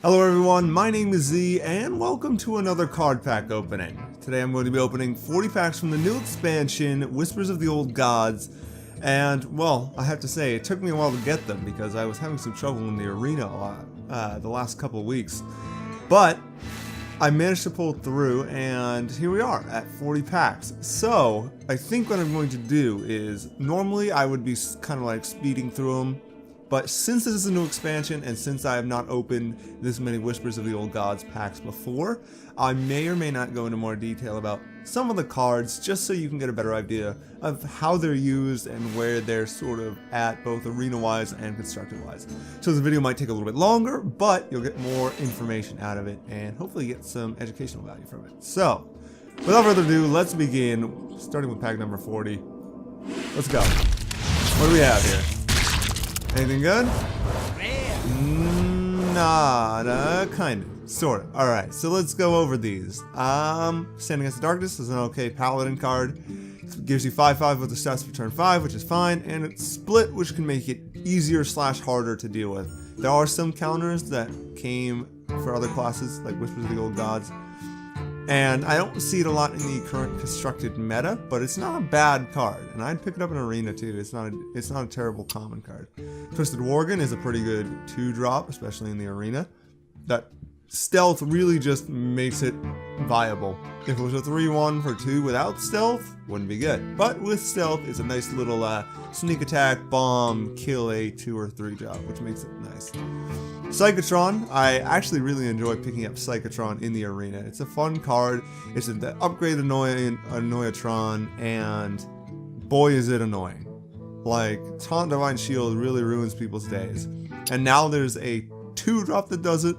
Hello everyone, my name is Z, and welcome to another card pack opening. Today I'm going to be opening 40 packs from the new expansion, Whispers of the Old Gods, and, well, I have to say, it took me a while to get them because I was having some trouble in the arena the last couple of weeks. But I managed to pull through, and here we are at 40 packs. So, I think what I'm going to do is, normally I would be kind of like speeding through them, but since this is a new expansion, and since I have not opened this many Whispers of the Old Gods packs before, I may or may not go into more detail about some of the cards, just so you can get a better idea of how they're used and where they're sort of at, both arena-wise and constructed-wise. So this video might take a little bit longer, but you'll get more information out of it, and hopefully get some educational value from it. So, without further ado, let's begin, starting with pack number 40. Let's go. What do we have here? Anything good? Nada, kind of, sort of. Alright, so let's go over these. Stand Against the Darkness is an okay paladin card. It gives you 5/5 with the stats for turn 5, which is fine, and it's split, which can make it easier / harder to deal with. There are some counters that came for other classes, like Whispers of the Old Gods, and I don't see it a lot in the current constructed meta, but it's not a bad card, and I'd pick it up in arena too. It's not a terrible common card. Twisted Worgen is a pretty good 2-drop, especially in the arena. That stealth really just makes it viable. If it was a 3/1 for 2 without stealth, wouldn't be good. But with stealth, it's a nice little sneak attack, bomb, kill a 2 or 3 drop, which makes it nice. Psychotron, I actually really enjoy picking up Psychotron in the arena. It's a fun card. It's an upgraded Annoyatron, and boy is it annoying. Like, Taunt Divine Shield really ruins people's days. And now there's a 2-drop that does it,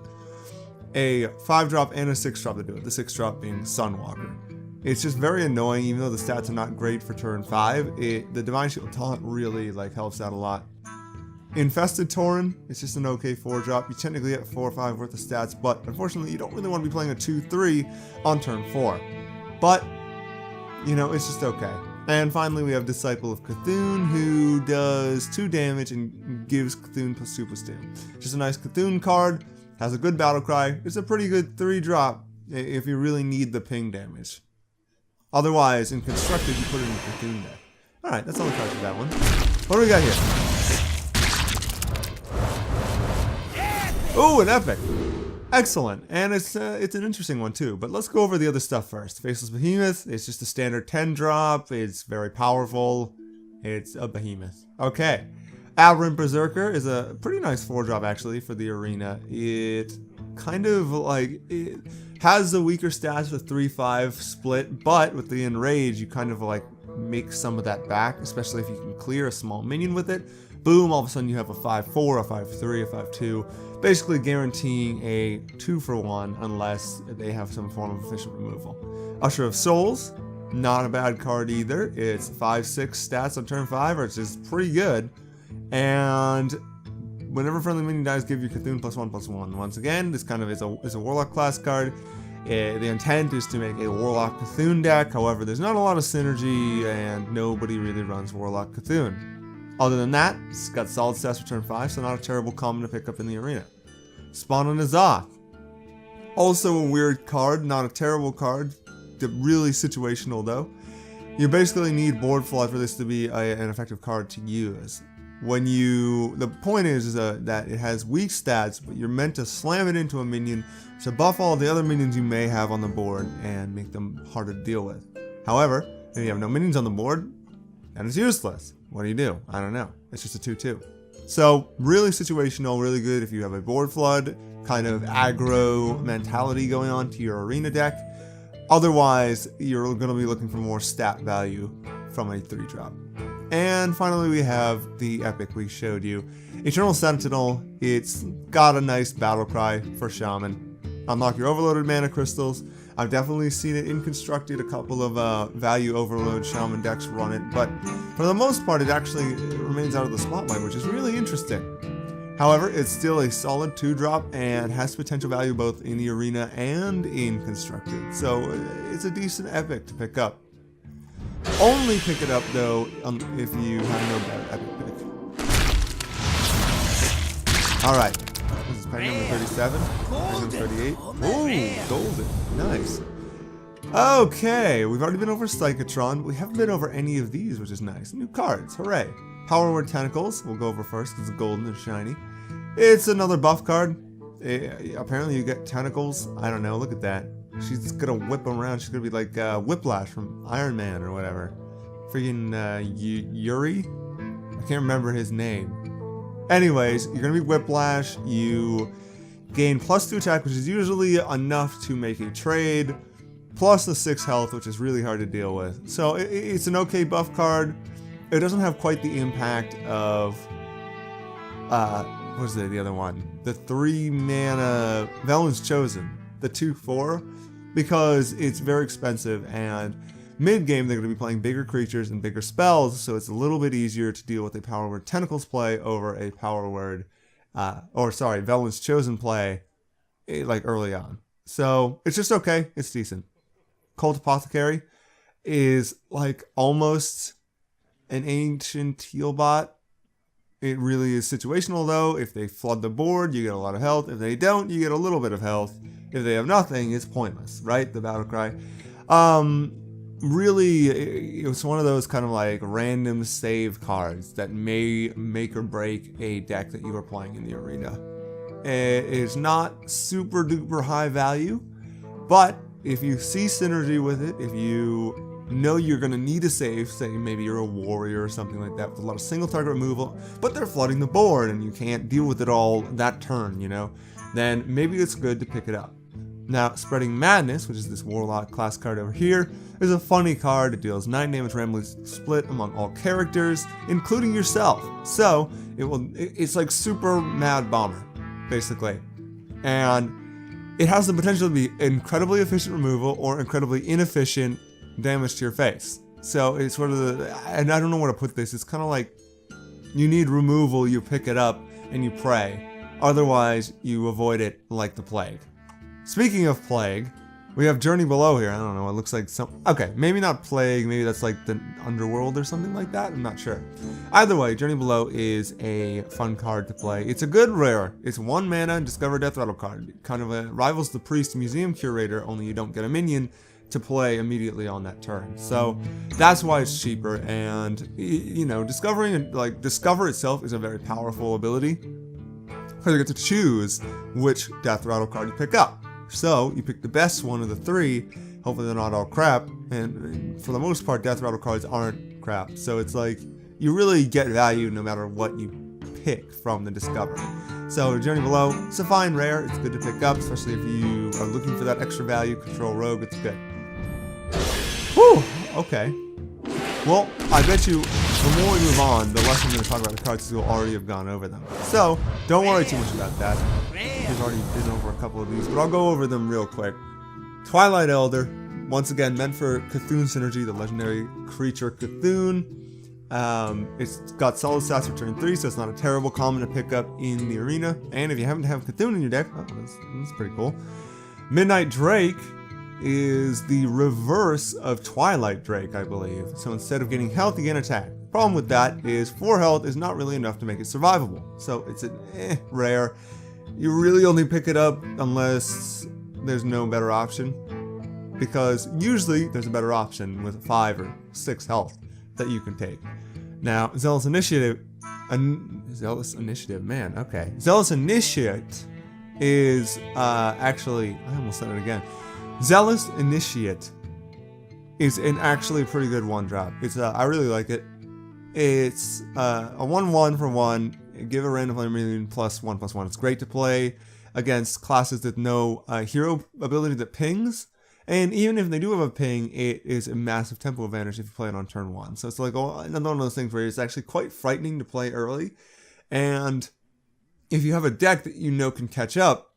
a 5-drop, and a 6-drop that do it. The 6-drop being Sunwalker. It's just very annoying, even though the stats are not great for turn 5. The Divine Shield taunt really helps out a lot. Infested Tauren, it's just an okay 4-drop. You technically get 4 or 5 worth of stats, but unfortunately you don't really want to be playing a 2/3 on turn 4. But, you know, it's just okay. And finally we have Disciple of Cthulhu, who does 2 damage and gives Cthulhu +2/+2. Just a nice Cthulhu card, has a good battle cry. It's a pretty good 3-drop if you really need the ping damage. Otherwise, in constructed, you put it in the Cthulhu deck. Alright, that's all the cards for that one. What do we got here? Ooh, an epic! Excellent, and it's an interesting one too, but let's go over the other stuff first. Faceless Behemoth, it's just a standard 10-drop, it's very powerful, it's a behemoth. Okay, Aberrant Berserker is a pretty nice 4-drop actually for the arena. It kind of it has the weaker stats with 3/5 split, but with the Enrage you kind of make some of that back, especially if you can clear a small minion with it. Boom, all of a sudden you have a 5/4, a 5/3, a 5/2, basically guaranteeing a 2-for-1 unless they have some form of efficient removal. Usher of Souls, not a bad card either. It's 5/6 stats on turn 5, which is pretty good. And whenever friendly minion dies, give you Cthulhu +1/+1. Once again, this kind of is a Warlock class card. The intent is to make a Warlock Cthulhu deck, however there's not a lot of synergy and nobody really runs Warlock Cthulhu. Other than that, it's got solid stats for turn 5, so not a terrible common to pick up in the arena. Spawn on Azoth. Also a weird card, not a terrible card. Really situational though. You basically need board flood for this to be an effective card to use. The point is that it has weak stats, but you're meant to slam it into a minion to buff all the other minions you may have on the board and make them harder to deal with. However, if you have no minions on the board, then it's useless. What do? I don't know. It's just a 2/2. So, really situational, really good if you have a board flood, kind of aggro mentality going on to your arena deck. Otherwise, you're going to be looking for more stat value from a 3-drop. And finally, we have the epic we showed you. Eternal Sentinel, it's got a nice battle cry for Shaman. Unlock your overloaded mana crystals. I've definitely seen it in constructed, a couple of value overload Shaman decks run it, but for the most part it actually remains out of the spotlight, which is really interesting. However, it's still a solid 2-drop and has potential value both in the arena and in constructed, so it's a decent epic to pick up. Only pick it up though if you have no better epic pick. Alright, this is Pack number 37. Pack number 38. Ooh, golden. Nice. Okay, we've already been over Psychotron. We haven't been over any of these, which is nice. New cards, hooray. Power Word Tentacles, we'll go over first because it's golden and shiny. It's another buff card. Apparently you get tentacles. I don't know, look at that. She's gonna whip around. She's gonna be like Whiplash from Iron Man or whatever. Freaking Yuri? I can't remember his name. Anyways, you're gonna be Whiplash. You gain +2 attack, which is usually enough to make a trade. Plus the 6 health, which is really hard to deal with. So it's an okay buff card. It doesn't have quite the impact of what was the other one? The 3 mana Velen's Chosen, the 2/4, because it's very expensive, and mid game they're going to be playing bigger creatures and bigger spells, so it's a little bit easier to deal with a Power Word Tentacles play over a Power Word, Velen's Chosen play, like early on. So it's just okay. It's decent. Cult Apothecary is like almost an ancient heal bot. It really is situational though. If they flood the board, you get a lot of health. If they don't, you get a little bit of health. If they have nothing, it's pointless, right? The battle cry. Really, it was one of those kind of like random save cards that may make or break a deck that you are playing in the arena. It is not super duper high value, but if you see synergy with it, if you know you're going to need a save, say maybe you're a warrior or something like that with a lot of single target removal, but they're flooding the board and you can't deal with it all that turn, you know, then maybe it's good to pick it up. Now, Spreading Madness, which is this Warlock class card over here, is a funny card. It deals 9 damage randomly split among all characters, including yourself. So, it's like super Mad Bomber, basically. And it has the potential to be incredibly efficient removal or incredibly inefficient damage to your face. So it's sort of and I don't know where to put this. It's kind of like you need removal, you pick it up, and you pray. Otherwise, you avoid it like the plague. Speaking of plague, we have Journey Below here. I don't know. It looks like okay, maybe not plague. Maybe that's like the underworld or something like that. I'm not sure. Either way, Journey Below is a fun card to play. It's a good rare. It's 1 mana and Discover Death Rattle card. It kind of rivals the Priest Museum Curator, only you don't get a minion to play immediately on that turn. So that's why it's cheaper. And you know, Discover itself is a very powerful ability because you get to choose which Death Rattle card you pick up. So you pick the best one of the 3. Hopefully they're not all crap, and for the most part Death Rattle cards aren't crap, so it's like you really get value no matter what you pick from the Discover. So Journey Below, it's a fine rare. It's good to pick up, especially if you are looking for that extra value. Control Rogue, it's good. Whew, okay. Well, I bet you the more we move on, the less I'm going to talk about the cards, because we'll already have gone over them. So don't worry too much about that. We've already been over a couple of these, but I'll go over them real quick. Twilight Elder, once again meant for Cthulhu synergy, the legendary creature Cthulhu. It's got solid stats for turn 3, so it's not a terrible common to pick up in the arena. And if you happen to have Cthulhu in your deck, oh, that's pretty cool. Midnight Drake is the reverse of Twilight Drake, I believe. So instead of getting health, you get attack. Problem with that is 4 health is not really enough to make it survivable. So it's an rare. You really only pick it up unless there's no better option, because usually there's a better option with 5 or 6 health that you can take. Now, Zealous Initiate, man, okay. Zealous Initiate is actually, I almost said it again. Zealous Initiate is an actually pretty good 1-drop. It's I really like it. It's a 1/1 for 1. Give a random flame minion +1/+1. It's great to play against classes with no hero ability that pings. And even if they do have a ping, it is a massive tempo advantage if you play it on turn 1. So it's like another one of those things where it's actually quite frightening to play early. And if you have a deck that you know can catch up,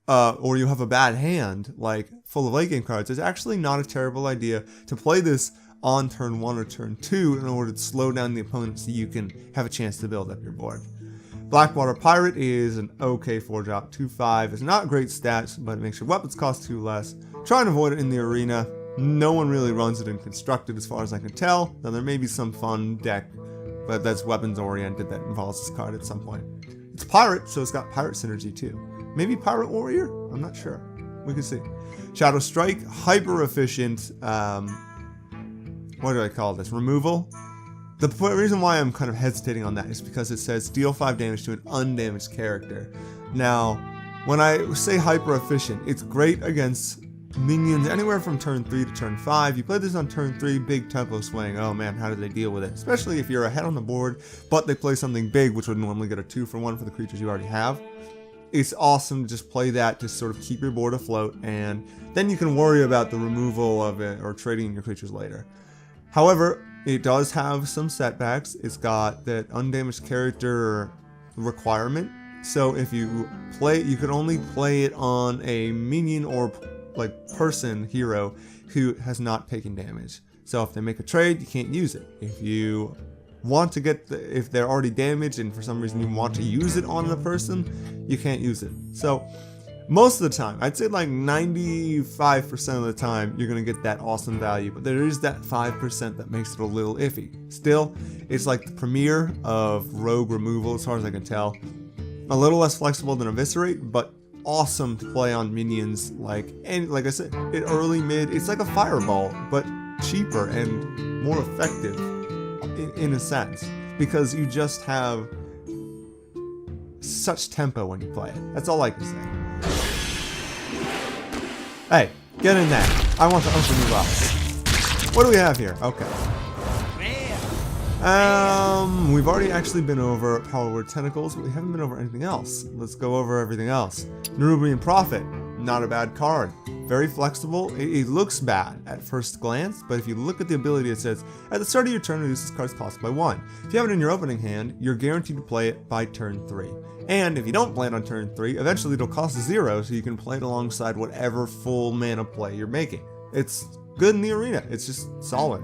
or you have a bad hand, like full of late game cards, it's actually not a terrible idea to play this on turn 1 or turn 2 in order to slow down the opponent so you can have a chance to build up your board. Blackwater Pirate is an okay 4-drop, 2/5. It's not great stats, but it makes your weapons cost 2 less. Try and avoid it in the arena. No one really runs it in Constructed as far as I can tell. Now there may be some fun deck, but that's weapons oriented that involves this card at some point. It's pirate, so it's got pirate synergy too. Maybe pirate warrior? I'm not sure. We can see. Shadow Strike, hyper efficient. What do I call this? Removal. The reason why I'm kind of hesitating on that is because it says deal 5 damage to an undamaged character. Now, when I say hyper efficient, it's great against minions anywhere from turn 3 to turn 5. You play this on turn 3, big tempo swing. Oh man, how do they deal with it? Especially if you're ahead on the board, but they play something big, which would normally get a 2-for-1 for the creatures you already have. It's awesome to just play that to sort of keep your board afloat, and then you can worry about the removal of it or trading your creatures later. However, it does have some setbacks. It's got that undamaged character requirement. So if you play, you can only play it on a minion or like person hero who has not taken damage. So if they make a trade, you can't use it. If you want to get if they're already damaged and for some reason you want to use it on the person, you can't use it. So most of the time, I'd say like 95% of the time, you're going to get that awesome value, but there is that 5% that makes it a little iffy. Still, it's like the premier of rogue removal as far as I can tell. A little less flexible than Eviscerate, but awesome to play on minions like I said, in early mid. It's like a fireball, but cheaper and more effective in a sense, because you just have such tempo when you play it. That's all I can say. Hey, get in there. I want to open you up. What do we have here? Okay. We've already actually been over Power Word Tentacles, but we haven't been over anything else. Let's go over everything else. Nerubian Prophet, not a bad card. Very flexible. It looks bad at first glance, but if you look at the ability, it says, at the start of your turn, reduce this card's cost by 1. If you have it in your opening hand, you're guaranteed to play it by turn 3. And if you don't play it on turn 3, eventually it'll cost 0, so you can play it alongside whatever full mana play you're making. It's good in the arena. It's just solid.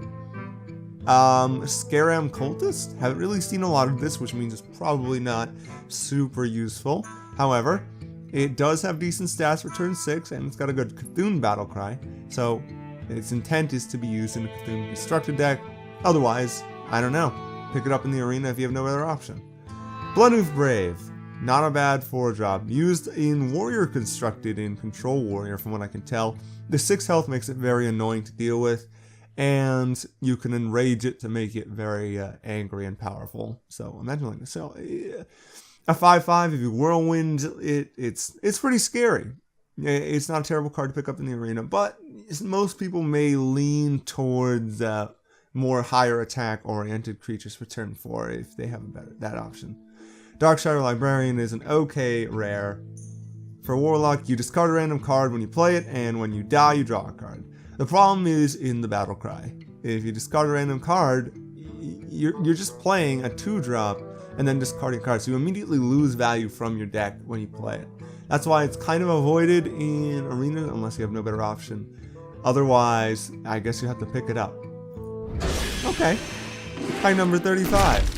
Scaram Cultist? Haven't really seen a lot of this, which means it's probably not super useful. However, it does have decent stats for turn 6, and it's got a good Cthulhu battle cry, so its intent is to be used in a Cthulhu constructed deck. Otherwise, I don't know. Pick it up in the arena if you have no other option. Bloodhoof Brave. Not a bad 4-drop. Used in Warrior constructed in Control Warrior, from what I can tell. The 6 health makes it very annoying to deal with, and you can enrage it to make it very angry and powerful. So imagine like this. So a 5/5, if you Whirlwind, it's pretty scary. It's not a terrible card to pick up in the arena, but most people may lean towards more higher attack oriented creatures for turn 4 if they have that option. Darkshadow Librarian is an okay rare. For Warlock, you discard a random card when you play it, and when you die, you draw a card. The problem is in the battle cry. If you discard a random card, you're just playing a 2-drop and then discarding cards, so you immediately lose value from your deck when you play it. That's why it's kind of avoided in Arena unless you have no better option. Otherwise, I guess you have to pick it up. Okay. High number 35.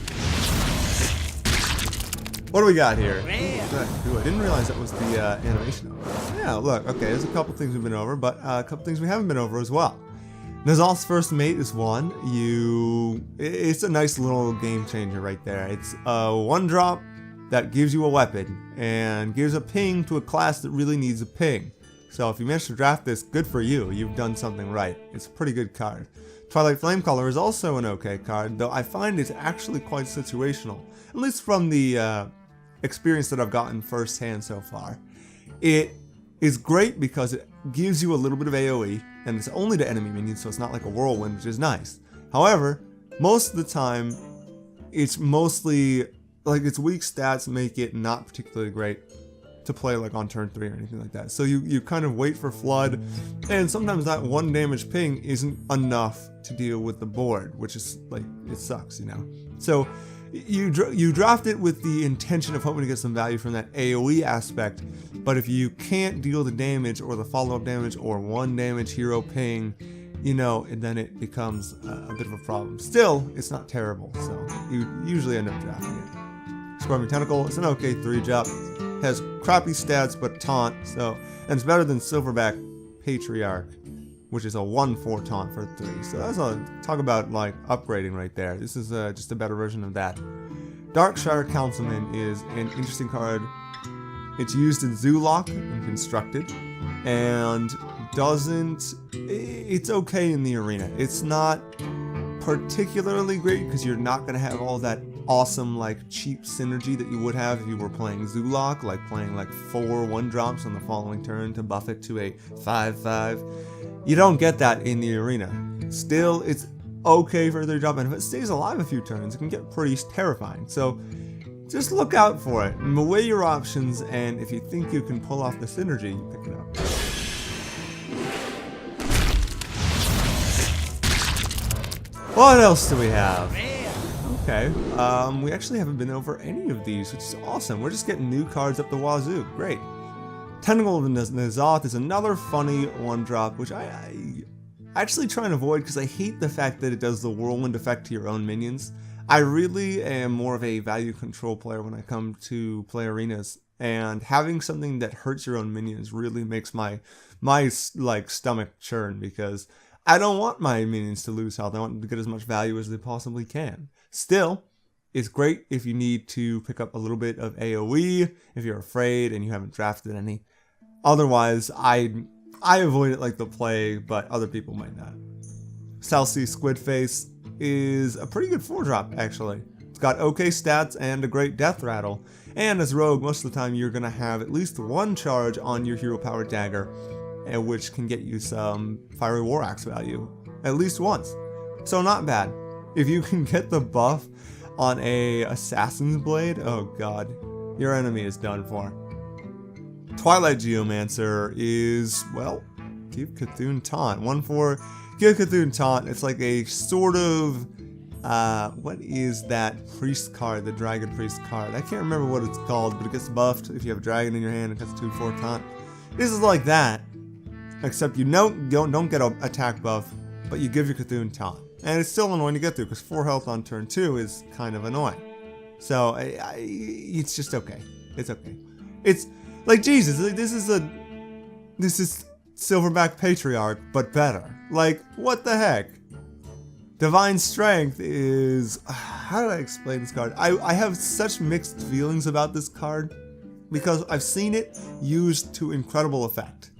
What do we got here? Ooh, I didn't realize that was the animation of it. Yeah, look, okay, there's a couple things we've been over, but a couple things we haven't been over as well. Nizal's First Mate is one. It's a nice little game changer right there. It's a 1-drop that gives you a weapon and gives a ping to a class that really needs a ping. So if you manage to draft this, good for you. You've done something right. It's a pretty good card. Twilight Flamecaller is also an okay card, though I find it's actually quite situational, at least from the experience that I've gotten firsthand so far. It is great because it gives you a little bit of AoE, and it's only to enemy minions, so it's not like a whirlwind, which is nice. However, most of the time, it's mostly, like, its weak stats make it not particularly great to play like on turn 3 or anything like that. So you kind of wait for Flood, and sometimes that 1 damage ping isn't enough to deal with the board, which is like, it sucks, you know. So you draft it with the intention of hoping to get some value from that AoE aspect, but if you can't deal the damage or the follow-up damage or 1 damage hero ping, you know, and then it becomes a bit of a problem. Still, it's not terrible, so you usually end up drafting it. Scorpion Tentacle, it's an okay 3-drop. Has crappy stats but taunt, so, and it's better than Silverback Patriarch, which is a 1/4 taunt for 3. So that's talk about like upgrading right there. This is just a better version of that. Darkshire Councilman is an interesting card. It's used in Zoolock and Constructed, and it's okay in the arena. It's not particularly great because you're not going to have all that awesome, like, cheap synergy that you would have if you were playing Zoolock, like playing like 4 1-drops on the following turn to buff it to a 5/5. You don't get that in the arena. Still, it's okay for their job, and if it stays alive a few turns, it can get pretty terrifying. So just look out for it, and weigh your options, and if you think you can pull off the synergy, you pick it up. What else do we have? Okay, we actually haven't been over any of these, which is awesome. We're just getting new cards up the wazoo. Great. Tentacle of N'Zoth is another funny 1-drop, which I actually try and avoid because I hate the fact that it does the whirlwind effect to your own minions. I really am more of a value control player when I come to play arenas, and having something that hurts your own minions really makes my like stomach churn, because I don't want my minions to lose health. I want them to get as much value as they possibly can. Still, it's great if you need to pick up a little bit of AoE, if you're afraid and you haven't drafted any. Otherwise, I avoid it like the plague, but other people might not. South Sea Squidface is a pretty good 4-drop, actually. It's got okay stats and a great death rattle. And as rogue, most of the time you're going to have at least 1 charge on your hero power dagger, which can get you some Fiery War Axe value at least once. So not bad. If you can get the buff on a Assassin's Blade, oh god, your enemy is done for. Twilight Geomancer is, well, give Cthulhu Taunt. 1/4, give Cthulhu Taunt. It's like a sort of, what is that priest card, the Dragon Priest card? I can't remember what it's called, but it gets buffed if you have a dragon in your hand and gets 2/4 Taunt. This is like that, except you don't get an attack buff, but you give your Cthulhu Taunt. And it's still annoying to get through because 4 health on turn 2 is kind of annoying. So it's just okay. It's okay. It's like Jesus. Like, this is Silverback Patriarch, but better. Like, what the heck? Divine Strength is, how do I explain this card? I have such mixed feelings about this card because I've seen it used to incredible effect.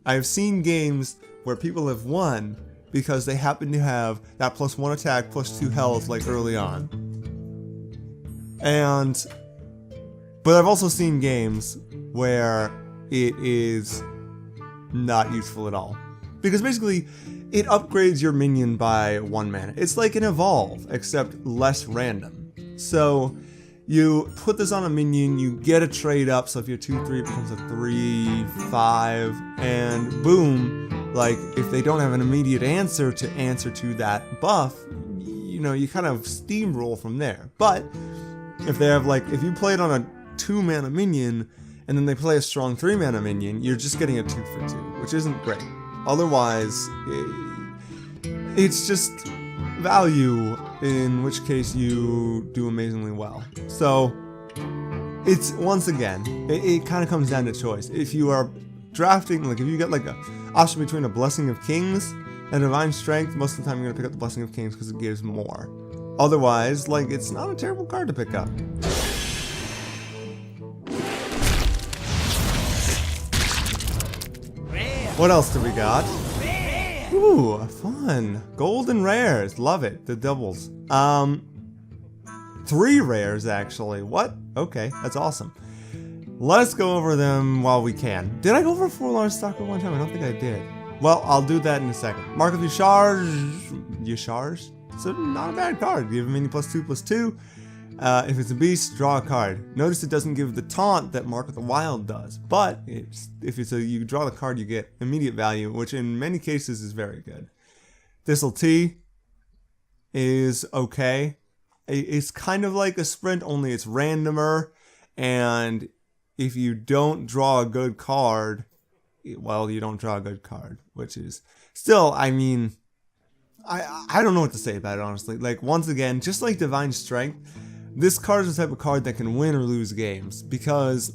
I have seen games where people have won because they happen to have that +1 attack, +2 health like early on. But I've also seen games where it is not useful at all. Because basically, it upgrades your minion by 1 mana. It's like an evolve, except less random. So you put this on a minion, you get a trade up, so if you're 2/3 it becomes a 3/5, and boom, like if they don't have an immediate answer to that buff, you know, you kind of steamroll from there. But if they have, like, if you play it on a 2-mana minion and then they play a strong 3-mana minion, you're just getting a 2/2, which isn't great. Otherwise, it's just value, in which case you do amazingly well. So it's, once again, it kind of comes down to choice. If you are drafting, like if you get like a option between a Blessing of Kings and Divine Strength, most of the time you're gonna pick up the Blessing of Kings because it gives more. Otherwise, like, it's not a terrible card to pick up. What else do we got? Ooh, fun. Golden rares. Love it. The doubles. 3 rares, actually. What? Okay, that's awesome. Let's go over them while we can. Did I go over 4 large stock at one time? I don't think I did. Well, I'll do that in a second. Mark of Yasharj. So not a bad card. Give him any +2/+2. If it's a beast, draw a card. Notice it doesn't give the taunt that Mark of the Wild does, but if it's you draw the card, you get immediate value, which in many cases is very good. Thistle Tea is okay. It's kind of like a sprint, only it's randomer, and if you don't draw a good card, well, you don't draw a good card, which is still, I mean, I don't know what to say about it, honestly. Like, once again, just like Divine Strength, this card is the type of card that can win or lose games, because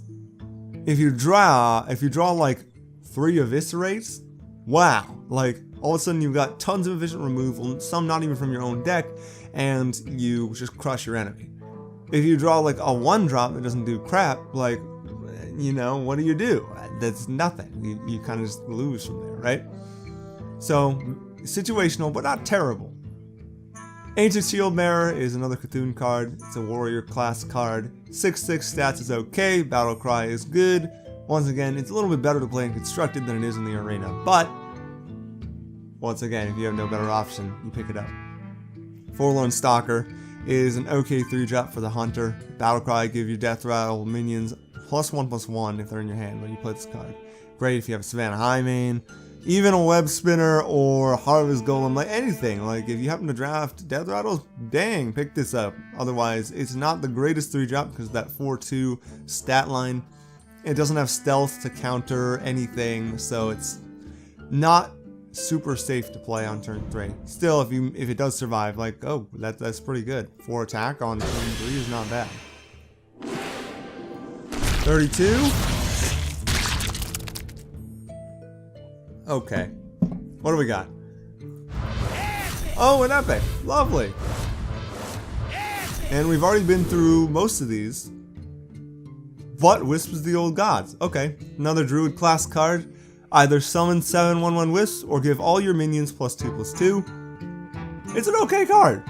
if you draw like 3 Eviscerates, wow, like all of a sudden you've got tons of efficient removal, some not even from your own deck, and you just crush your enemy. If you draw like a 1-drop that doesn't do crap, like, you know, what do? That's nothing. You kind of just lose from there, right? So, situational, but not terrible. Ancient Shield Bearer is another Cthulhu card. It's a warrior class card. 6/6 stats is okay. Battle Cry is good. Once again, it's a little bit better to play in Constructed than it is in the Arena, but once again, if you have no better option, you pick it up. Forlorn Stalker is an okay 3-drop for the Hunter. Battlecry give your Death Rattle minions +1/+1 if they're in your hand when you play this card. Great if you have a Savannah Highmane, even a Web Spinner or Harvest Golem, like anything. Like if you happen to draft Death Rattles, dang, pick this up. Otherwise, it's not the greatest 3-drop because of that 4/2 stat line. It doesn't have stealth to counter anything, so it's not super safe to play on turn 3. Still, if it does survive, like, oh, that's pretty good. 4 attack on turn 3 is not bad. 32. Okay. What do we got? Oh, an epic. Lovely. And we've already been through most of these. What Wisps the Old Gods? Okay. Another Druid class card. Either summon 7/1/1 Wisps or give all your minions +2/+2. It's an okay card.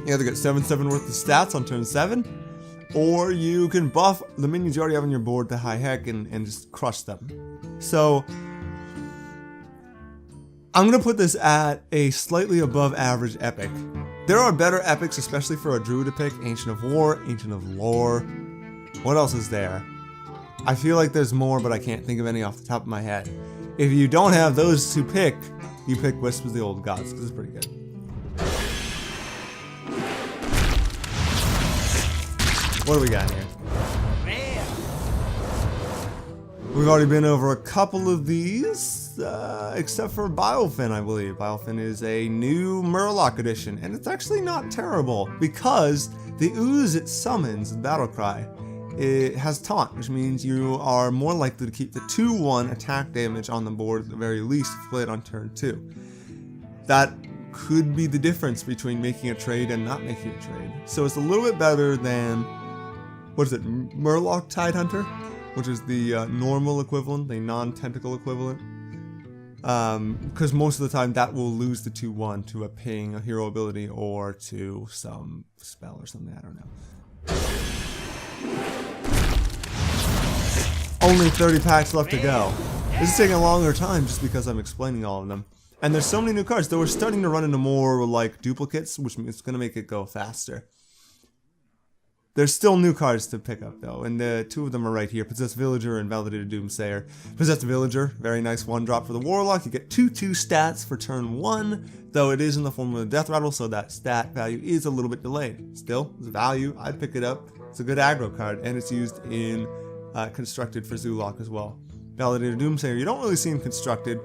You either get 7/7 worth of stats on turn 7, or you can buff the minions you already have on your board to high heck and just crush them. So, I'm going to put this at a slightly above average epic. There are better epics, especially for a Druid to pick. Ancient of War, Ancient of Lore. What else is there? I feel like there's more, but I can't think of any off the top of my head. If you don't have those to pick, you pick Wisp of the Old Gods, because it's pretty good. What do we got here? We've already been over a couple of these, except for Bilefin, I believe. Bilefin is a new Murloc edition, and it's actually not terrible, because the ooze it summons, Battlecry, it has taunt, which means you are more likely to keep the 2/1 attack damage on the board at the very least if you play it on turn 2. That could be the difference between making a trade and not making a trade. So it's a little bit better than, what is it, Murloc Tidehunter, which is the normal equivalent, the non-tentacle equivalent. Because most of the time that will lose the 2/1 to a ping, a hero ability, or to some spell or something, I don't know. Only 30 packs left to go. This is taking a longer time just because I'm explaining all of them. And there's so many new cards that we're starting to run into more like duplicates, which is going to make it go faster. There's still new cards to pick up though, and the 2 of them are right here. Possessed Villager and Validated Doomsayer. Possessed Villager, very nice 1-drop for the Warlock. You get 2/2 stats for turn 1, though it is in the form of a Death Rattle, so that stat value is a little bit delayed. Still, it's value. I'd pick it up. It's a good aggro card, and it's used in Constructed for Zoolock as well. Validated Doomsayer, you don't really see in Constructed,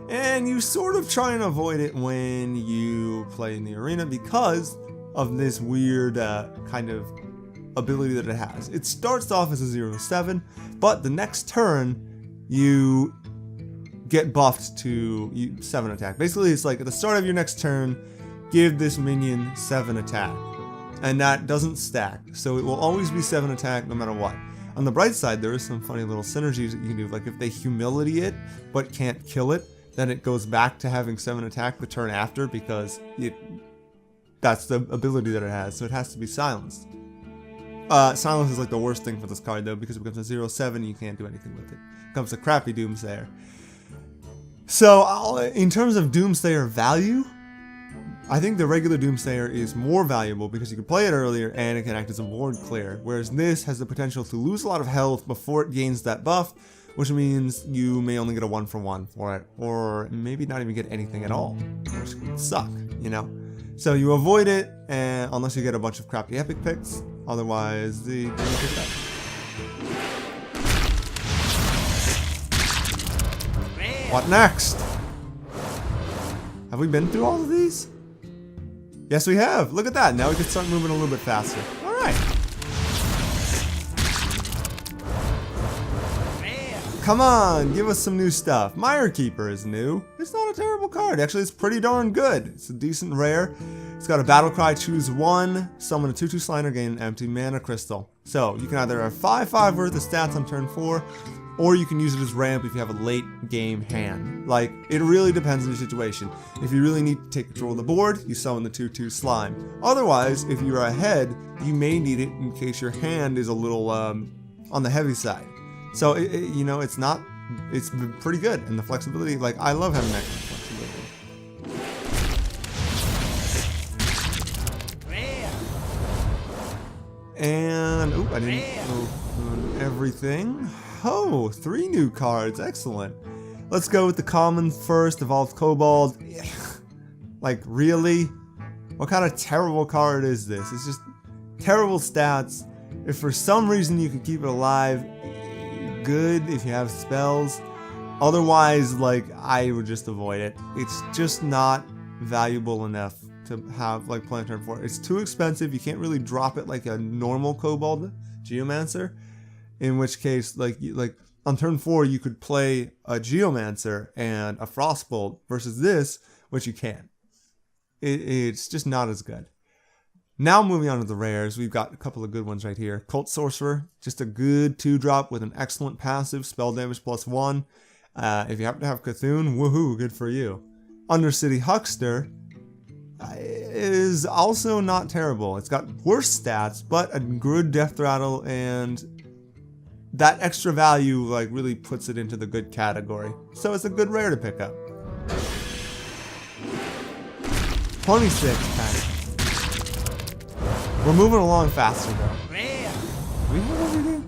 and you sort of try and avoid it when you play in the Arena because of this weird kind of ability that it has. It starts off as a 0/7, but the next turn you get buffed to 7 attack. Basically, it's like at the start of your next turn, give this minion 7 attack, and that doesn't stack, so it will always be 7 attack no matter what. On the bright side, there is some funny little synergies that you can do, like if they humility it but can't kill it, then it goes back to having 7 attack the turn after because that's the ability that it has, so it has to be silenced. Silence is like the worst thing for this card though, because it becomes a 0/7 and you can't do anything with it. It becomes a crappy Doomsayer. So, in terms of Doomsayer value, I think the regular Doomsayer is more valuable because you can play it earlier and it can act as a board clear, whereas this has the potential to lose a lot of health before it gains that buff, which means you may only get a 1-for-1 for it, or maybe not even get anything at all, which would suck, you know? So you avoid it, unless you get a bunch of crappy epic picks, otherwise you pick it up. What next? Have we been through all of these? Yes, we have. Look at that. Now we can start moving a little bit faster. All right. Come on, give us some new stuff. Mire Keeper is new. It's not a terrible card. Actually, it's pretty darn good. It's a decent rare. It's got a battle cry, choose one, summon a 2/2 Sliner, gain an empty mana crystal. So you can either have 5/5 worth of stats on turn 4, or you can use it as ramp if you have a late game hand. Like, it really depends on your situation. If you really need to take control of the board, you summon the 2/2 slime. Otherwise, if you're ahead, you may need it in case your hand is a little on the heavy side. So, you know, it's pretty good. And the flexibility, like, I love having that kind of flexibility. And, I didn't open everything. Oh, 3 new cards. Excellent. Let's go with the common first. Evolved Kobold. Like, really? What kind of terrible card is this? It's just terrible stats. If for some reason you can keep it alive, good if you have spells. Otherwise, like, I would just avoid it. It's just not valuable enough to have, like, play on turn 4. It's too expensive. You can't really drop it like a normal Kobold Geomancer. In which case, like on turn 4, you could play a Geomancer and a Frostbolt versus this, which you can't. It's just not as good. Now moving on to the rares, we've got a couple of good ones right here. Cult Sorcerer, just a good 2-drop with an excellent passive, spell damage +1. If you happen to have Cthulhu, woohoo, good for you. Undercity Huckster is also not terrible. It's got worse stats, but a good Death Rattle, and that extra value like really puts it into the good category. So it's a good rare to pick up. 26 pack. We're moving along faster though. We have everything.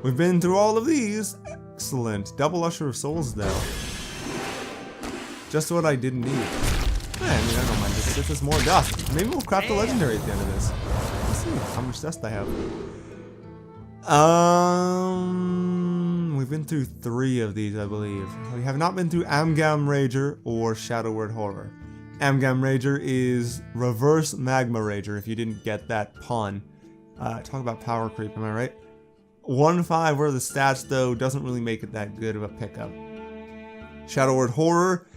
We've been through all of these. Excellent. Double Usher of Souls though. Just what I didn't need. I mean, I don't mind. This gets us more dust. Maybe we'll craft a legendary at the end of this. Let's see how much dust I have. We've been through 3 of these, I believe. We have not been through Amgam Rager or Shadow Word Horror. Amgam Rager is reverse Magma Rager, if you didn't get that pun. Talk about power creep, am I right? 1/5 worth of stats, though, doesn't really make it that good of a pickup. Shadow Word Horror,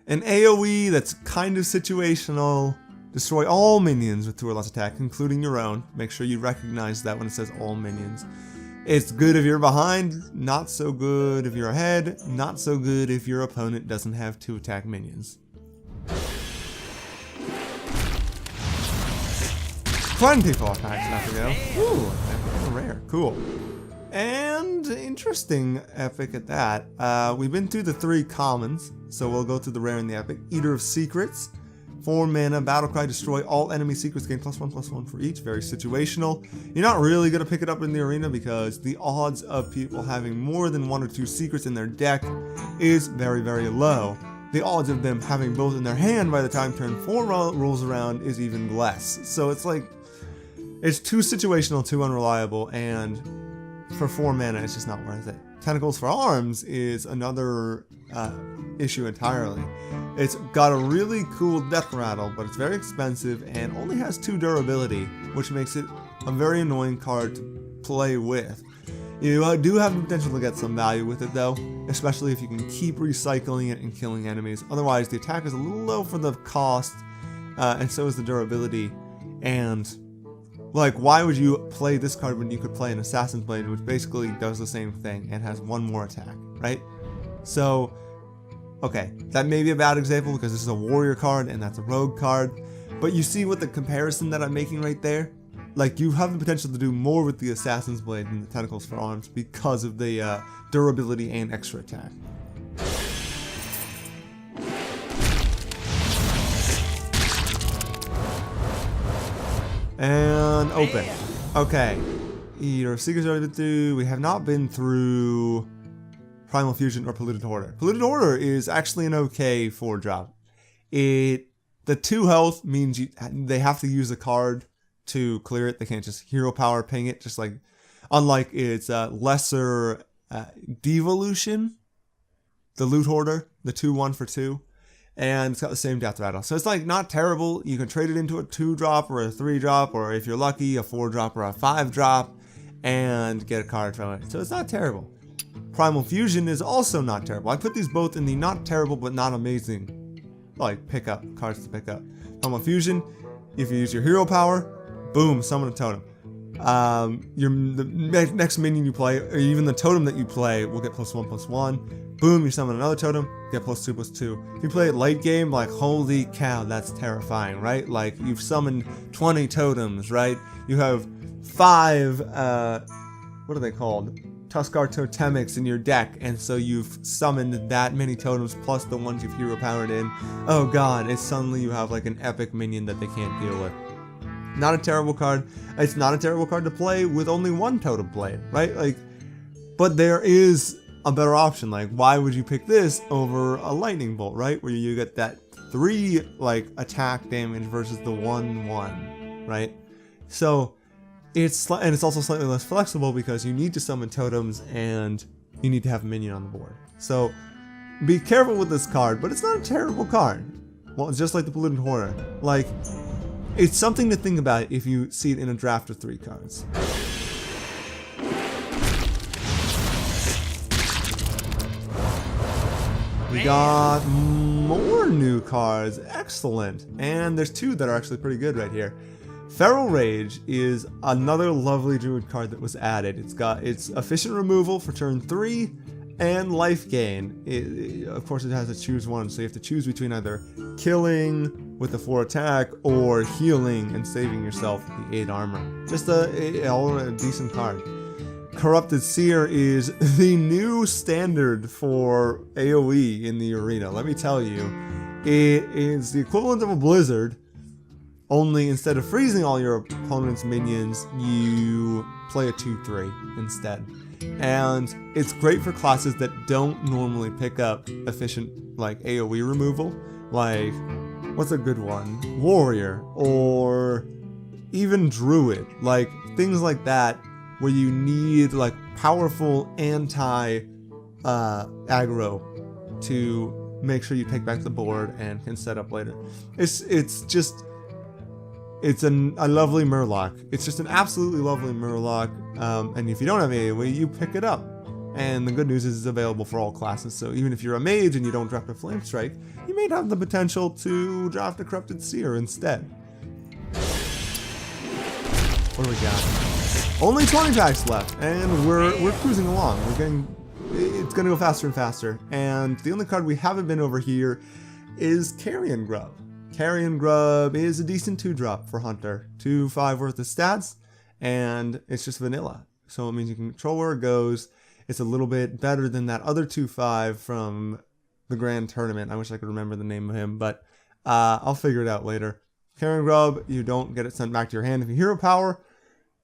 an AoE that's kind of situational. Destroy all minions with 2 or less attack, including your own. Make sure you recognize that when it says all minions. It's good if you're behind, not so good if you're ahead, not so good if your opponent doesn't have 2 attack minions. 24 packs left to go. Ooh, epic and rare. Cool. And interesting epic at that. We've been through the 3 commons, so we'll go through the rare and the epic. Eater of Secrets. 4 mana, Battlecry, destroy all enemy secrets, gain +1/+1 for each. Very situational. You're not really going to pick it up in the arena because the odds of people having more than 1 or 2 secrets in their deck is very, very low. The odds of them having both in their hand by the time turn 4 rolls around is even less. So it's like, it's too situational, too unreliable, and for 4 mana, it's just not worth it. Tentacles for Arms is another issue entirely. It's got a really cool death rattle, but it's very expensive and only has 2 durability, which makes it a very annoying card to play with. You do have the potential to get some value with it though, especially if you can keep recycling it and killing enemies. Otherwise, the attack is a little low for the cost, and so is the durability. And like, why would you play this card when you could play an Assassin's Blade, which basically does the same thing and has 1 more attack, right? So, okay, that may be a bad example because this is a warrior card and that's a rogue card, but you see what the comparison that I'm making right there? Like, you have the potential to do more with the Assassin's Blade than the Tentacles for Arms because of the durability and extra attack. And open. Okay. Eater of Secrets already been through. We have not been through Primal Fusion or Polluted Hoarder. Polluted Hoarder is actually an okay 4-drop. The 2 health means they have to use a card to clear it. They can't just hero power ping it, just like, unlike its lesser devolution, the Loot Hoarder, the 2/1 for 2. And it's got the same death rattle. So it's like not terrible. You can trade it into a 2-drop or a 3-drop, or if you're lucky, a 4-drop or a 5-drop, and get a card from it. So it's not terrible. Primal Fusion is also not terrible. I put these both in the not terrible but not amazing, like, pickup cards to pick up. Primal Fusion, if you use your hero power, boom, summon a totem. The next minion you play, or even the totem that you play, will get +1/+1. Boom, you summon another totem, get +2/+2. If you play it late game, like, holy cow, that's terrifying, right? Like, you've summoned 20 totems, right? You have 5, what are they called? Tuskar Totemics in your deck, and so you've summoned that many totems plus the ones you've hero powered in. Oh god, it's suddenly you have like an epic minion that they can't deal with. Not a terrible card. It's not a terrible card to play with only one totem blade, right? Like, but there is a better option. Like, why would you pick this over a lightning bolt, right? Where you get that 3 like attack damage versus the 1/1, right? So it's also slightly less flexible because you need to summon totems and you need to have a minion on the board. So be careful with this card, but it's not a terrible card. Well, it's just like the Polluted Horror. Like, it's something to think about if you see it in a draft of 3 cards. We got more new cards. Excellent. And there's 2 that are actually pretty good right here. Feral Rage is another lovely druid card that was added. It's got its efficient removal for turn 3 and life gain. Of course, it has to choose one, so you have to choose between either killing with a 4 attack or healing and saving yourself with the 8 armor. Just a decent card. Corrupted Seer is the new standard for AoE in the arena. Let me tell you, it is the equivalent of a blizzard. Only instead of freezing all your opponent's minions, you play a 2/3 instead. And it's great for classes that don't normally pick up efficient like AoE removal. Like, what's a good one? Warrior, or even Druid. Like, things like that where you need like powerful anti aggro to make sure you take back the board and can set up later. It's a lovely Murloc. It's just an absolutely lovely Murloc, and if you don't have AoE, you pick it up. And the good news is it's available for all classes, so even if you're a mage and you don't draft a Flame Strike, you may have the potential to draft a Corrupted Seer instead. What do we got? Only 20 packs left, and we're cruising along. It's gonna go faster and faster. And the only card we haven't been over here is Carrion Grub. Carrion Grub is a decent 2-drop for Hunter. 2/5 worth of stats, and it's just vanilla. So it means you can control where it goes. It's a little bit better than that other 2/5 from the Grand Tournament. I wish I could remember the name of him, but I'll figure it out later. Carrion Grub, you don't get it sent back to your hand if you hero power,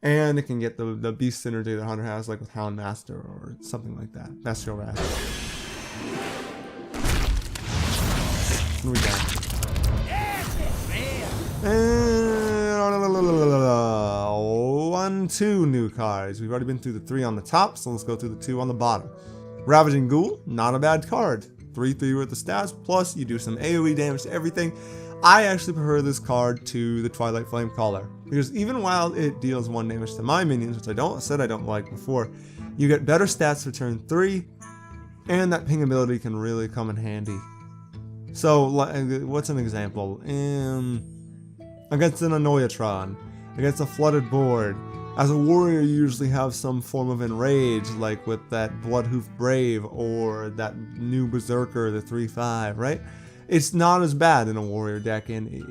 and it can get the beast synergy that Hunter has, like with Houndmaster or something like that. Bestial Wrath. What do we got? 1, 2 new cards. We've already been through the 3 on the top, so let's go through the 2 on the bottom. Ravaging Ghoul, not a bad card. 3/3 worth of stats, plus you do some AoE damage to everything. I actually prefer this card to the Twilight Flame Caller, because even while it deals 1 damage to my minions, which I said I don't like before, you get better stats for turn 3, and that ping ability can really come in handy. So, what's an example? Against an Anoyatron, against a flooded board. As a warrior, you usually have some form of enrage, like with that Bloodhoof Brave or that new Berserker, the 3/5, right? It's not as bad in a warrior deck, and it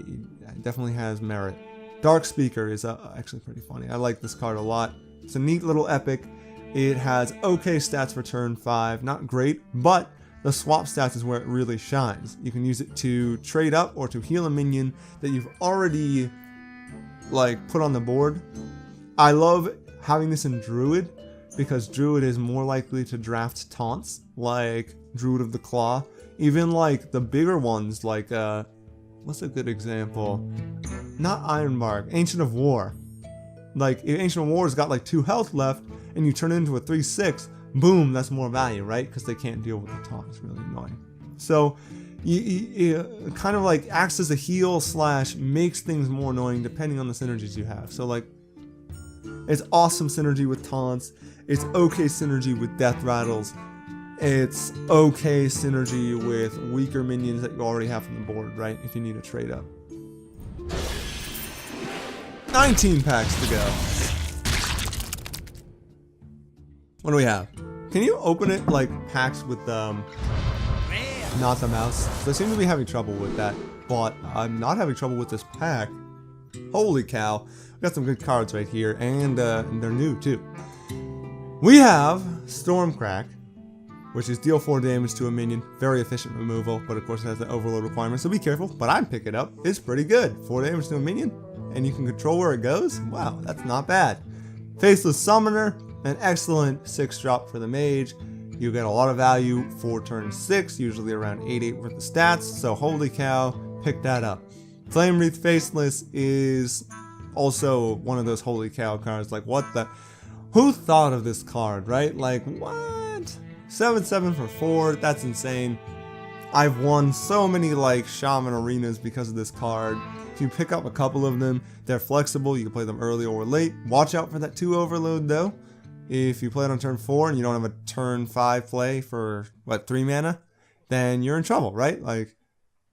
definitely has merit. Dark Speaker is actually pretty funny. I like this card a lot. It's a neat little epic. It has okay stats for turn 5, not great, but the swap stats is where it really shines. You can use it to trade up or to heal a minion that you've already like put on the board. I love having this in Druid because Druid is more likely to draft taunts like Druid of the Claw. Even like the bigger ones like what's a good example? Not Ironbark, Ancient of War. Like if Ancient of War's got like 2 health left and you turn it into a 3/6, boom, that's more value, right? Because they can't deal with the taunt. It's really annoying. So you kind of like acts as a heal / makes things more annoying depending on the synergies you have. So like it's awesome synergy with taunts. It's okay synergy with death rattles. It's okay synergy with weaker minions that you already have on the board, right? If you need a trade up. 19 packs to go. What do we have? Can you open it like packs with not the mouse? So I seem to be having trouble with that, but I'm not having trouble with this pack. Holy cow. We got some good cards right here, and they're new too. We have Stormcrack, which is deal 4 damage to a minion. Very efficient removal, but of course it has the overload requirement, so be careful. But I'd pick it up. It's pretty good. 4 damage to a minion, and you can control where it goes? Wow, that's not bad. Faceless Summoner, an excellent 6-drop for the mage. You get a lot of value for turn 6, usually around 8 worth of stats, so holy cow, pick that up. Flame Wreath Faceless is also one of those holy cow cards. Like, what the... Who thought of this card, right? Like, what? 7/7 for 4, that's insane. I've won so many, like, Shaman arenas because of this card. If you pick up a couple of them, they're flexible, you can play them early or late. Watch out for that 2 overload, though. If you play it on turn 4 and you don't have a turn 5 play for, what, 3 mana, then you're in trouble, right? Like,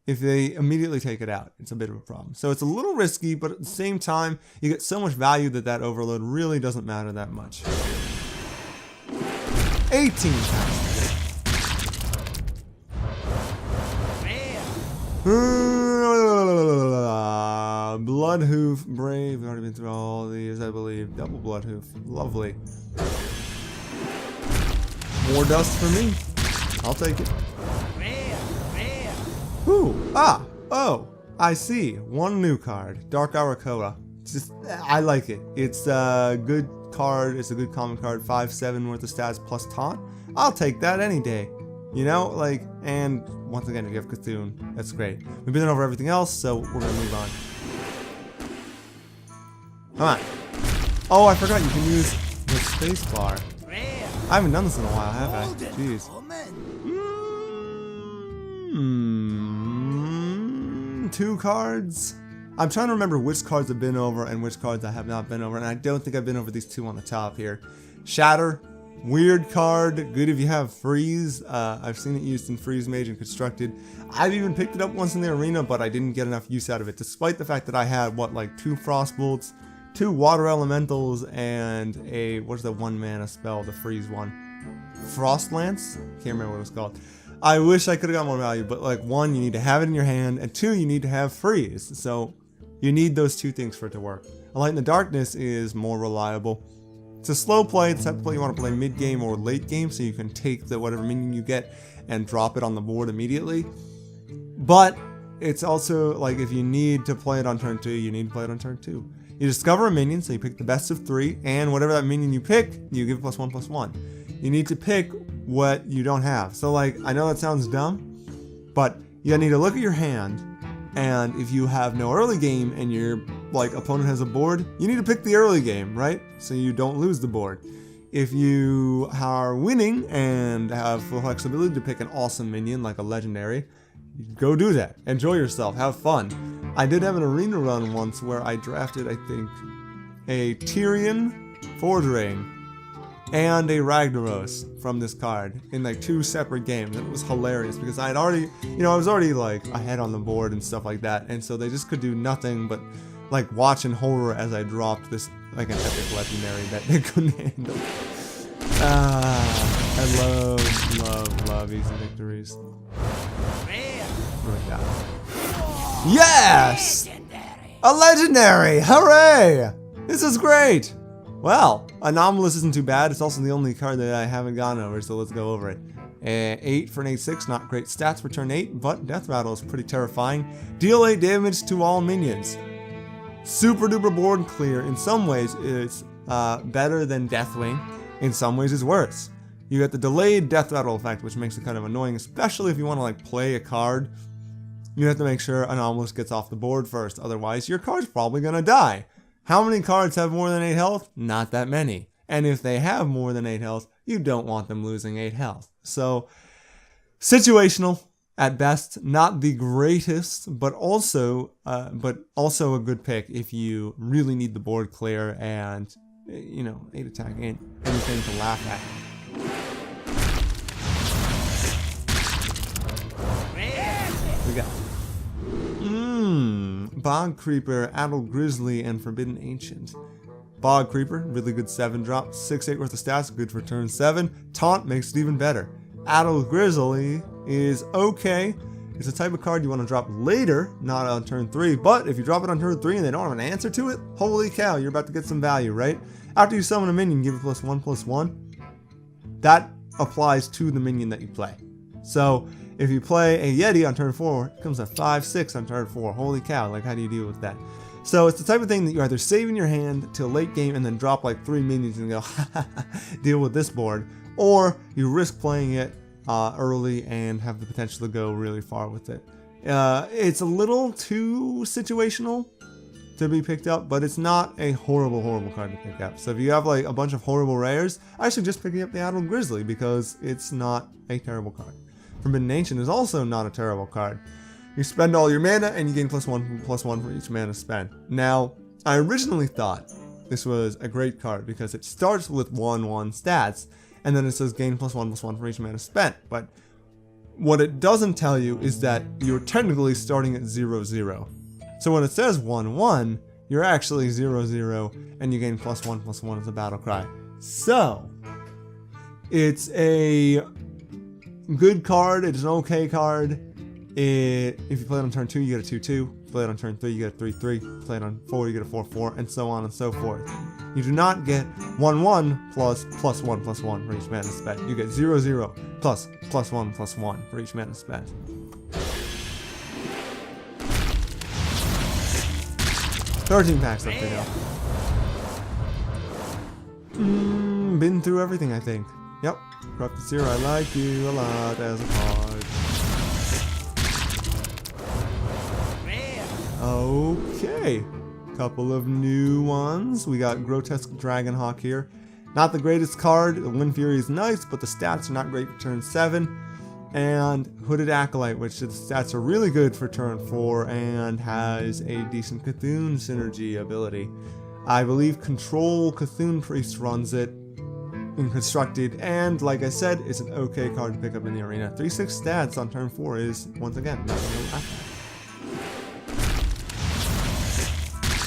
if they immediately take it out, it's a bit of a problem. So it's a little risky, but at the same time, you get so much value that that overload really doesn't matter that much. 18 times. Bloodhoof, Brave, we've already been through all these, I believe. Double Bloodhoof, lovely. More dust for me. I'll take it. Ooh, oh, I see. One new card, Dark Arakoa. Just, I like it. It's a good card. It's a good common card. 5/7 worth of stats plus taunt. I'll take that any day. You know, like, and once again, you have Cthulhu. That's great. We've been over everything else, so we're gonna move on. Come on. Oh, I forgot you can use the space bar. I haven't done this in a while, have I? Jeez. 2 cards. I'm trying to remember which cards I've been over and which cards I have not been over, and I don't think I've been over these 2 on the top here. Shatter, weird card, good if you have Freeze. I've seen it used in Freeze Mage and Constructed. I've even picked it up once in the arena, but I didn't get enough use out of it, despite the fact that I had, what, like 2 Frostbolts, 2 Water Elementals, and a, what's the 1 mana spell, the Freeze one? Frost Lance? Can't remember what it was called. I wish I could have got more value, but like 1, you need to have it in your hand, and 2, you need to have Freeze. So you need those 2 things for it to work. A Light in the Darkness is more reliable. It's a slow play. It's the type of play you want to play mid-game or late-game, so you can take the whatever minion you get and drop it on the board immediately. But it's also like if you need to play it on turn 2, you need to play it on turn 2. You discover a minion, so you pick the best of 3, and whatever that minion you pick, you give +1/+1. You need to pick what you don't have. So like, I know that sounds dumb, but you need to look at your hand, and if you have no early game and your like opponent has a board, you need to pick the early game, right? So you don't lose the board. If you are winning and have flexibility to pick an awesome minion like a legendary, go do that. Enjoy yourself. Have fun. I did have an arena run once where I drafted, I think, a Tyrion Forge Ring and a Ragnaros from this card in like 2 separate games, and it was hilarious because I had already, you know, I was already like ahead on the board and stuff like that, and so they just could do nothing but like watch in horror as I dropped this like an epic legendary that they couldn't handle. I love easy victories. What do we got? Yes! A legendary! Hooray! This is great! Well, Anomalous isn't too bad. It's also the only card that I haven't gone over, so let's go over it. 8 for an 8/6, not great stats for turn 8, but Death Rattle is pretty terrifying. Deal 8 damage to all minions. Super duper board clear. In some ways, it's better than Deathwing. In some ways, it's worse. You get the delayed Death Rattle effect, which makes it kind of annoying, especially if you want to like play a card. You have to make sure Anomalous gets off the board first, otherwise your card's probably gonna die. How many cards have more than 8 health? Not that many. And if they have more than 8 health, you don't want them losing 8 health. So, situational at best, not the greatest, but also a good pick if you really need the board clear and you know, 8 attack ain't anything to laugh at. We got Bog Creeper, Addled Grizzly, and Forbidden Ancient. Bog Creeper, really good 7-drop, 6/8 worth of stats, good for turn 7. Taunt makes it even better. Addled Grizzly is okay. It's a type of card you want to drop later, not on turn 3, but if you drop it on turn 3 and they don't have an answer to it, holy cow, you're about to get some value, right? After you summon a minion, give it +1/+1. That applies to the minion that you play. So if you play a Yeti on turn 4, it comes at 5/6 on turn 4. Holy cow, like how do you deal with that? So it's the type of thing that you either save in your hand till late game and then drop like 3 minions and go, deal with this board, or you risk playing it early and have the potential to go really far with it. It's a little too situational to be picked up, but it's not a horrible card to pick up. So if you have like a bunch of horrible rares, I suggest picking up the Addled Grizzly because it's not a terrible card. Forbidden Ancient is also not a terrible card. You spend all your mana and you gain +1/+1 for each mana spent. Now, I originally thought this was a great card because it starts with 1/1 stats and then it says gain +1/+1 for each mana spent. But what it doesn't tell you is that you're technically starting at 0/0. So when it says 1/1, you're actually 0/0 and you gain +1/+1 as a battle cry. So, it's a good card, it's an okay card. If you play it on turn 2, you get a 2/2. If you play it on turn 3, you get a 3/3. If you play it on 4, you get a 4/4, and so on and so forth. You do not get 1/1 plus +1/+1 for each mana spent. You get 0/0 plus +1/+1 for each mana spent. $13 packs left to go. Been through everything, I think. Yep. Corrupted Seer, I like you a lot as a card. Okay. Couple of new ones. We got Grotesque Dragonhawk here. Not the greatest card. The Wind Fury is nice, but the stats are not great for turn 7. And Hooded Acolyte, which the stats are really good for turn 4 and has a decent Cthulhu synergy ability. I believe Control Cthulhu Priest runs it in Constructed, and like I said, it's an okay card to pick up in the arena. 3/6 stats on turn 4 is, once again, nothing to laugh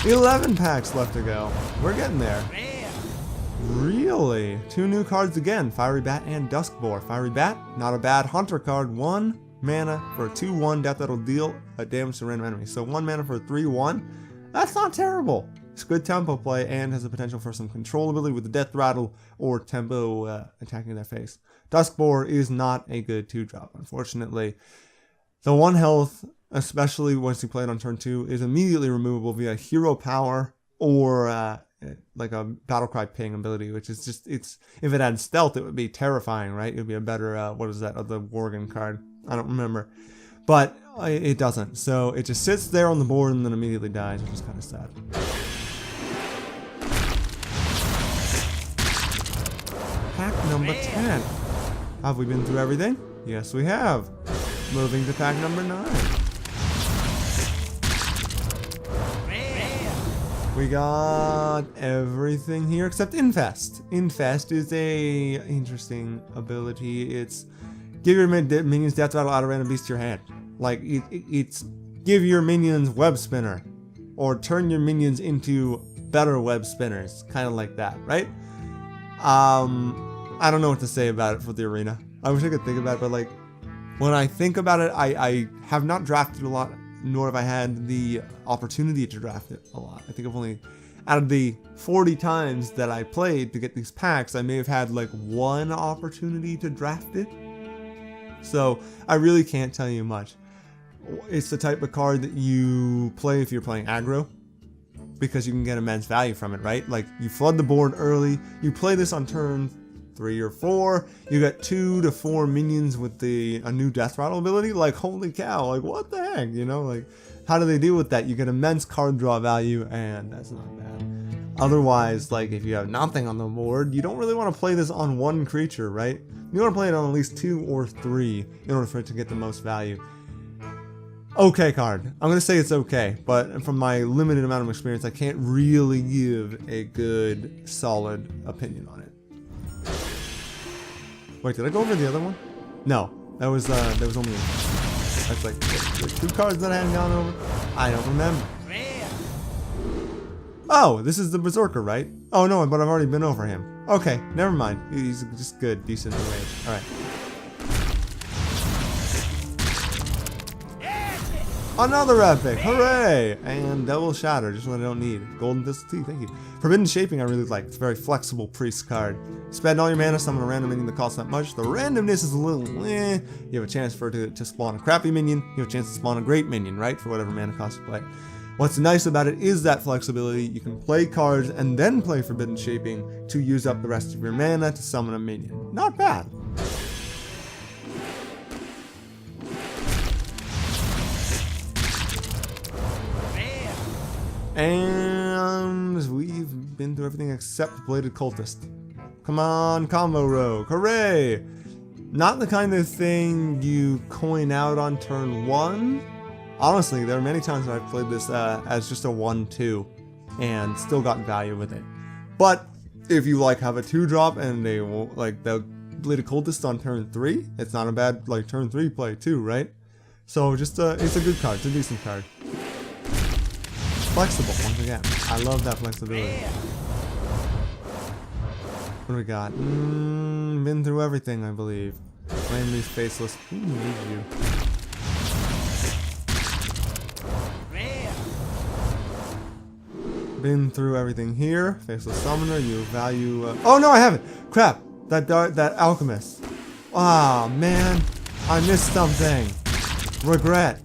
at. 11 packs left to go. We're getting there. Really? 2 new cards again, Fiery Bat and Duskboar. Fiery Bat, not a bad hunter card. 1 mana for a 2/1 death that'll deal a damage to random enemy. So 1 mana for a 3/1. That's not terrible. It's good tempo play and has the potential for some control ability with the Death Rattle or tempo attacking their face. Duskboar is not a good 2-drop, unfortunately. The 1 health, especially once you play it on turn 2, is immediately removable via hero power or like a Battlecry ping ability, which is just, if it had stealth, it would be terrifying, right? It would be a better, what is that, the Worgen card? I don't remember. But it doesn't. So it just sits there on the board and then immediately dies, which is kind of sad. Pack number 10. Have we been through everything? Yes, we have. Moving to pack number 9. We got everything here except Infest. Infest is a interesting ability. It's give your minions Death Rattle out of random beast to your hand. Like it's give your minions Web Spinner, or turn your minions into better web spinners, kind of like that, right? I don't know what to say about it for the arena. I wish I could think about it, but like when I think about it, I have not drafted a lot, nor have I had the opportunity to draft it a lot. I think I've only, out of the 40 times that I played to get these packs, I may have had like 1 opportunity to draft it. So I really can't tell you much. It's the type of card that you play if you're playing aggro, because you can get immense value from it, right? Like you flood the board early, you play this on turn 3 or 4, you got 2 to 4 minions with a new Death Rattle ability. Like holy cow, like what the heck, you know? Like how do they deal with that? You get immense card draw value, and that's not bad. Otherwise, like if you have nothing on the board, you don't really want to play this on 1 creature, right? You want to play it on at least 2 or 3 in order for it to get the most value. okay card. I'm going to say it's okay, but from my limited amount of experience, I can't really give a good, solid opinion on it. Wait, did I go over the other one? No, there was only that's like the 2 cards that I hadn't gone over. I don't remember. Oh, this is the Berserker, right? Oh no, but I've already been over him. Okay, never mind. He's just good, decent range. All right. Another epic, hooray! And double shatter, just what I don't need. Golden Thistle Tea, thank you. Forbidden Shaping I really like. It's a very flexible priest card. Spend all your mana, summon a random minion that costs that much. The randomness is a little eh. You have a chance for it to spawn a crappy minion. You have a chance to spawn a great minion, right? For whatever mana cost you play. What's nice about it is that flexibility. You can play cards and then play Forbidden Shaping to use up the rest of your mana to summon a minion. Not bad. And we've been through everything except Bladed Cultist. Come on, Combo Rogue. Hooray! Not the kind of thing you coin out on turn 1. Honestly, there are many times I've played this as just a 1-2 and still got value with it. But if you like have a 2-drop and they like the Bladed Cultist on turn 3, it's not a bad like turn 3 play too, right? So just it's a good card. It's a decent card. Flexible, once again. I love that flexibility. What do we got? Been through everything, I believe. Flame Leaf Faceless. Who needs you? Been through everything here. Faceless Summoner, you value... oh no, I haven't! Crap! That Alchemist. Ah, man. I missed something. Regret.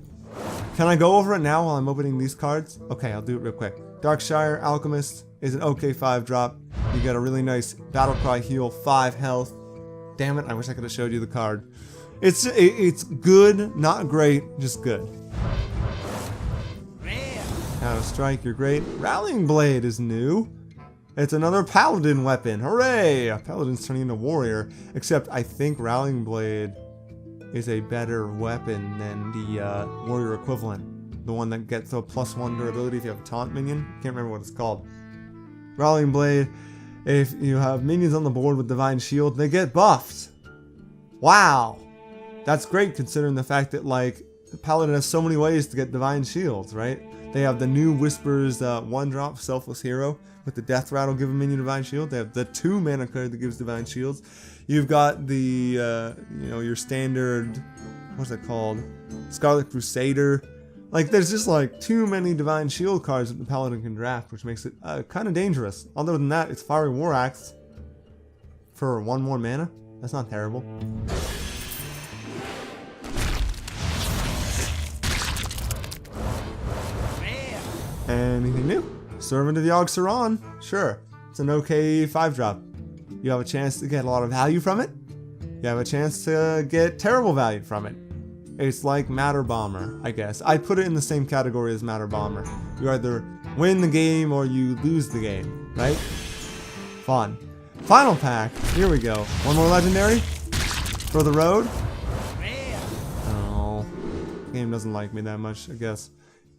Can I go over it now while I'm opening these cards? Okay, I'll do it real quick. Darkshire Alchemist is an okay 5-drop. You get a really nice Battlecry heal, 5 health. Damn it, I wish I could have showed you the card. It's good, not great, just good. Counter Strike, you're great. Rallying Blade is new. It's another Paladin weapon. Hooray! A Paladin's turning into Warrior. Except I think Rallying Blade is a better weapon than the warrior equivalent. The one that gets a +1 durability if you have a taunt minion. Can't remember what it's called. Rallying Blade, if you have minions on the board with Divine Shield, they get buffed. Wow. That's great considering the fact that like the Paladin has so many ways to get Divine Shields, right? They have the new Whispers 1-drop Selfless Hero with the Death Rattle give a minion Divine Shield. They have the 2 mana card that gives Divine Shields. You've got the, your standard, what's it called? Scarlet Crusader. Like, there's just like too many Divine Shield cards that the Paladin can draft, which makes it kind of dangerous. Other than that, it's Fiery War Axe for 1 more mana. That's not terrible. Anything new? Servant of the Yogg-Saron. Sure. It's an okay 5-drop. You have a chance to get a lot of value from it. You have a chance to get terrible value from it. It's like Matter Bomber, I guess. I put it in the same category as Matter Bomber. You either win the game or you lose the game, right? Fun. Final pack. Here we go. 1 more legendary for the road. Oh, the game doesn't like me that much, I guess.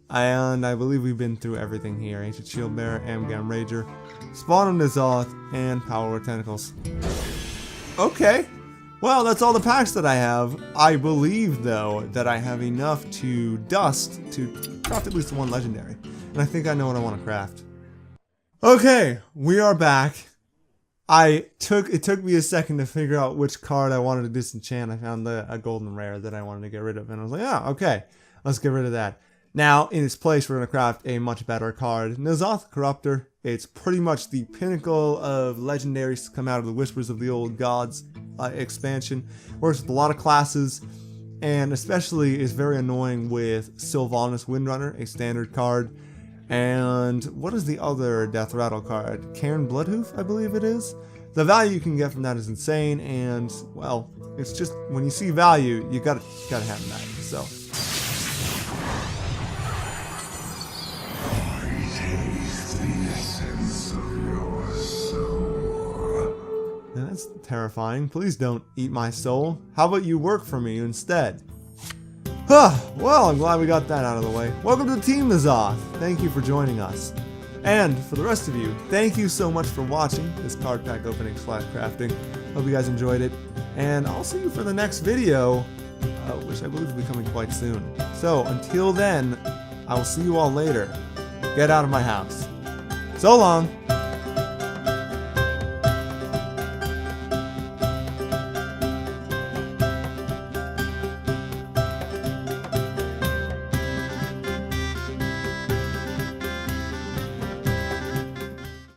And I believe we've been through everything here. Ancient Shield Bearer, Amgam Rager, Spawn of N'Zoth, and Power of Tentacles. Okay. Well, that's all the packs that I have. I believe, though, that I have enough to dust to craft at least 1 legendary. And I think I know what I want to craft. Okay, we are back. It took me a second to figure out which card I wanted to disenchant. I found a golden rare that I wanted to get rid of. And I was like, yeah, okay, let's get rid of that. Now, in its place, we're going to craft a much better card. N'Zoth Corruptor. It's pretty much the pinnacle of legendaries to come out of the Whispers of the Old Gods expansion. Works with a lot of classes, and especially is very annoying with Sylvanas Windrunner, a standard card. And what is the other Death Rattle card? Cairn Bloodhoof, I believe it is. The value you can get from that is insane, and, well, it's just, when you see value, you gotta have that, so... That's terrifying. Please don't eat my soul. How about you work for me instead? Well, I'm glad we got that out of the way. Welcome to Team Azoth. Thank you for joining us. And for the rest of you, thank you so much for watching this card pack opening / crafting. Hope you guys enjoyed it. And I'll see you for the next video, which I believe will be coming quite soon. So until then, I will see you all later. Get out of my house. So long.